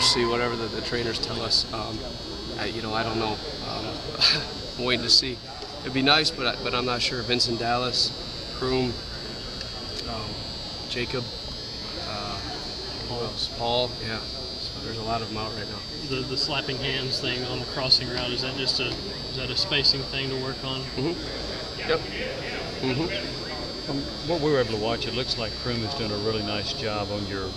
we'll see whatever the trainers tell us. I don't know. I'm waiting to see. It'd be nice, but I'm not sure. Vincent Dallas, Kroom, Jacob, who else? Paul. Yeah. So there's a lot of them out right now. The slapping hands thing on the crossing route, is that a spacing thing to work on? Mm-hmm. Yep. Mm-hmm. From what we were able to watch, it looks like Kroom is doing a really nice job on your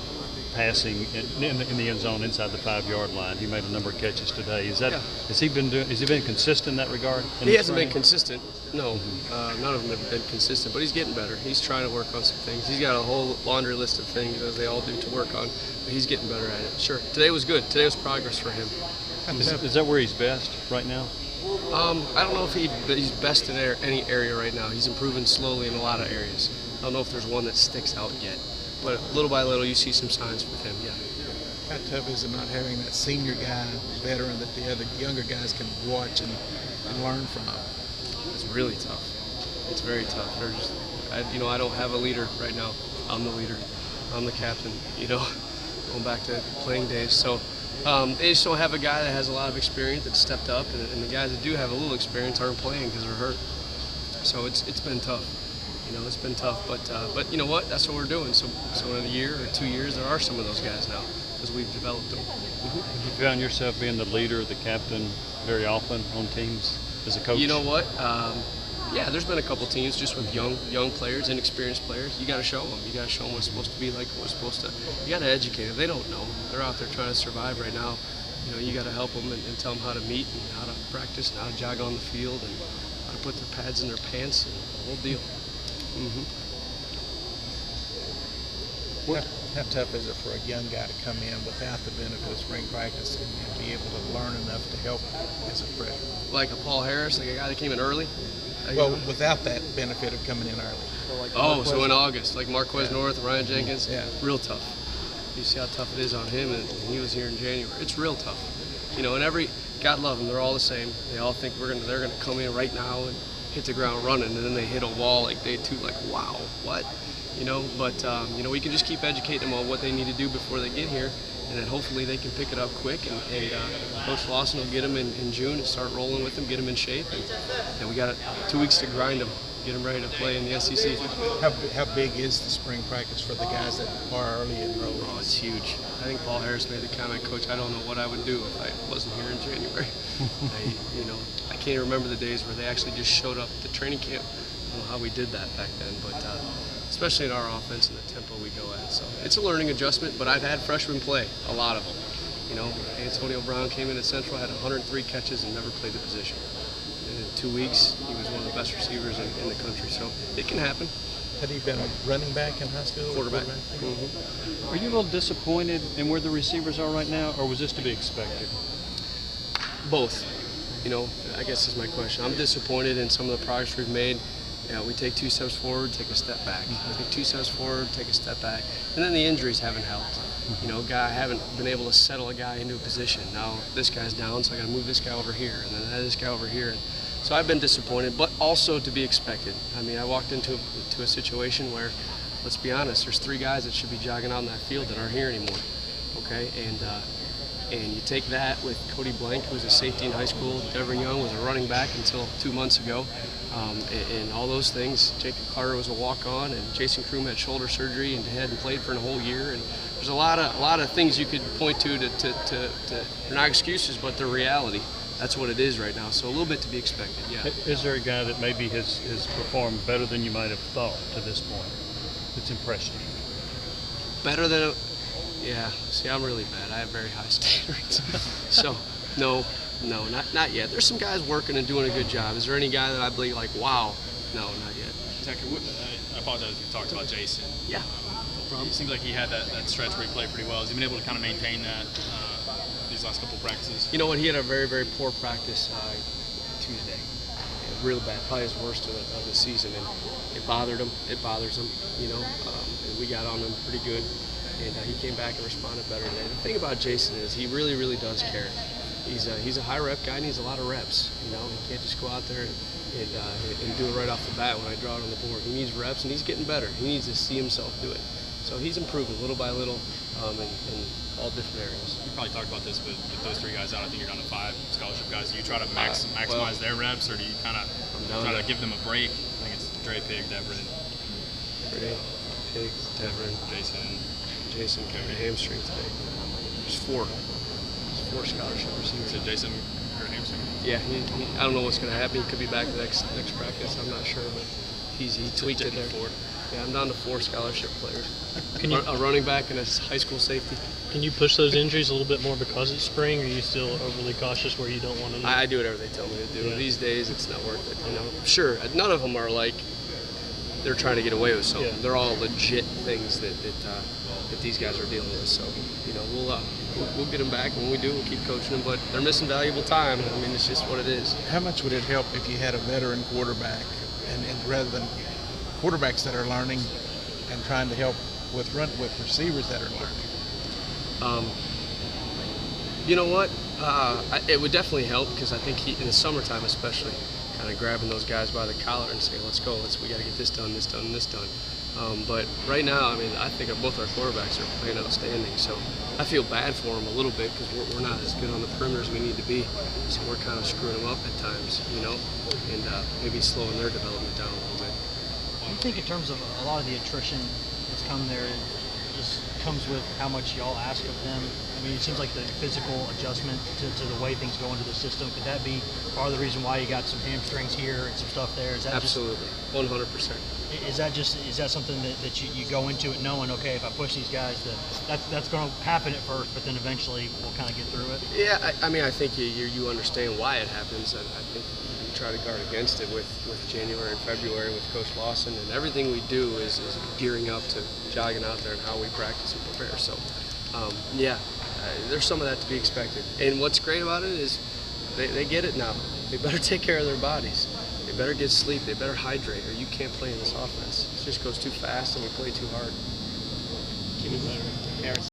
passing in the end zone inside the 5-yard line. He made a number of catches today. Has he been consistent in that regard? He hasn't been consistent. No, none of them have been consistent. But he's getting better. He's trying to work on some things. He's got a whole laundry list of things, as they all do, to work on. But he's getting better at it. Sure. Today was good. Today was progress for him. Is that where he's best right now? I don't know if he's best in any area right now. He's improving slowly in a lot of areas. I don't know if there's one that sticks out yet. But little by little, you see some signs with him, yeah. How tough is it not having that senior guy, veteran, that the other younger guys can watch and learn from? It's really tough. It's very tough. I don't have a leader right now. I'm the leader. I'm the captain, going back to playing days. So they just don't have a guy that has a lot of experience that stepped up, and the guys that do have a little experience aren't playing because they're hurt. So it's been tough. It's been tough, but you know what? That's what we're doing. So in a year or 2 years, there are some of those guys now because we've developed them. Mm-hmm. Have you found yourself being the leader, the captain, very often on teams as a coach? You know what? Yeah, there's been a couple teams just with young players, inexperienced players. You got to show them. You got to show them what's supposed to be like, what's supposed to. You got to educate them. They don't know. They're out there trying to survive right now. You got to help them and tell them how to meet and how to practice and how to jog on the field and how to put their pads in their pants and the whole deal. Mm-hmm. How tough is it for a young guy to come in without the benefit of spring practice and be able to learn enough to help as a freshman? Like a Paul Harris, like a guy that came in early? Well, without that benefit of coming in early. So in August, like Marquez North, Ryan Jenkins, yeah. Real tough. You see how tough it is on him, and he was here in January. It's real tough. And God love them, they're all the same. They all think they're gonna come in right now and hit the ground running, and then they hit a wall like day two, like, wow, what? But we can just keep educating them on what they need to do before they get here, and then hopefully they can pick it up quick, and Coach Lawson will get them in June and start rolling with them, get them in shape, and we got 2 weeks to grind them, get them ready to play in the SEC. How big is the spring practice for the guys that are early enrolled? Oh, it's huge. I think Paul Harris made the comment, Coach, I don't know what I would do if I wasn't here in January. I can't remember the days where they actually just showed up at the training camp. I don't know how we did that back then, but especially in our offense and the tempo we go at. So it's a learning adjustment, but I've had freshmen play, a lot of them. Antonio Brown came in at Central, had 103 catches and never played the position. And in 2 weeks, he was one of the best receivers in the country. So it can happen. Had he been a running back in high school? Quarterback. Mm-hmm. Are you a little disappointed in where the receivers are right now, or was this to be expected? Both. I guess is my question. I'm disappointed in some of the progress we've made. We take 2 steps forward, take a step back. We take 2 steps forward, take a step back. And then the injuries haven't helped. I haven't been able to settle a guy into a position. Now this guy's down, so I got to move this guy over here, and then this guy over here. So I've been disappointed, but also to be expected. I walked into a situation where, let's be honest, there's 3 guys that should be jogging on that field that aren't here anymore. Okay, and you take that with Cody Blank, who was a safety in high school. Devin Young was a running back until 2 months ago. And all those things. Jacob Carter was a walk-on, and Jason Kroom had shoulder surgery and hadn't played for a whole year. And there's a lot of things you could point to they're not excuses, but they're reality. That's what it is right now. So a little bit to be expected, yeah. Is there a guy that maybe has performed better than you might have thought to this point that's impressed you? Better than, yeah. See, I'm really bad. I have very high standards. So, no, not yet. There's some guys working and doing a good job. Is there any guy that I believe like, wow? No, not yet. I apologize if you talked about Jason. Yeah. It seems like he had that stretch where he played pretty well. Has he been able to kind of maintain that these last couple of practices? You know what? He had a very, very poor practice Tuesday. Real bad, probably his worst of the season, and it bothered him. It bothers him, and we got on him pretty good, and he came back and responded better today. The thing about Jason is he really, really does care. He's a high rep guy, and needs a lot of reps. He can't just go out there and do it right off the bat when I draw it on the board. He needs reps, and he's getting better. He needs to see himself do it. So he's improving little by little. in all different areas. You probably talked about this, but with those 3 guys out, I think you're down to 5 scholarship guys. Do you try to maximize their reps, or do you kind of try to give them a break? I think it's Dre, Pig, Devrin. Dre, Pig, Devrin, Jason got a hamstring today. There's 4. There's 4 scholarship receivers. So Jason hurt hamstring? Yeah, I don't know what's going to happen. He could be back the next practice. I'm not sure, but he tweaked it there. 4. Yeah, I'm down to 4 scholarship players. Can you, A running back and a high school safety. can you push those injuries a little bit more because it's spring, or are you still overly cautious where you don't want to? I do whatever they tell me to do. Yeah. These days, it's not worth it. Sure, none of them are like they're trying to get away with something. Yeah. They're all legit things that these guys are dealing with. So, we'll get them back. When we do, we'll keep coaching them. But they're missing valuable time. I mean, it's just what it is. How much would it help if you had a veteran quarterback, and rather than quarterbacks that are learning and trying to help with receivers that are learning? You know what? It would definitely help, because I think in the summertime especially, kind of grabbing those guys by the collar and saying, let's go, we got to get this done, this done, and this done. But right now, I mean, I think both our quarterbacks are playing outstanding. So I feel bad for them a little bit, because we're not as good on the perimeter as we need to be. So we're kind of screwing them up at times, and maybe slowing their development down a little bit. I think in terms of a lot of the attrition that's come there, it just comes with how much y'all ask of them. I mean, it seems like the physical adjustment to the way things go into the system. Could that be part of the reason why you got some hamstrings here and some stuff there? Is that Absolutely, 100%. Is that something that you go into it knowing, okay, if I push these guys, that's going to happen at first, but then eventually we'll kind of get through it? Yeah, I mean, I think you understand why it happens. I think we try to guard against it with January and February with Coach Lawson, and everything we do is gearing up to jogging out there and how we practice and prepare. So, there's some of that to be expected. And what's great about it is they get it now. They better take care of their bodies. They better get sleep. They better hydrate, or you can't play in this offense. It just goes too fast and we play too hard. Keep it better.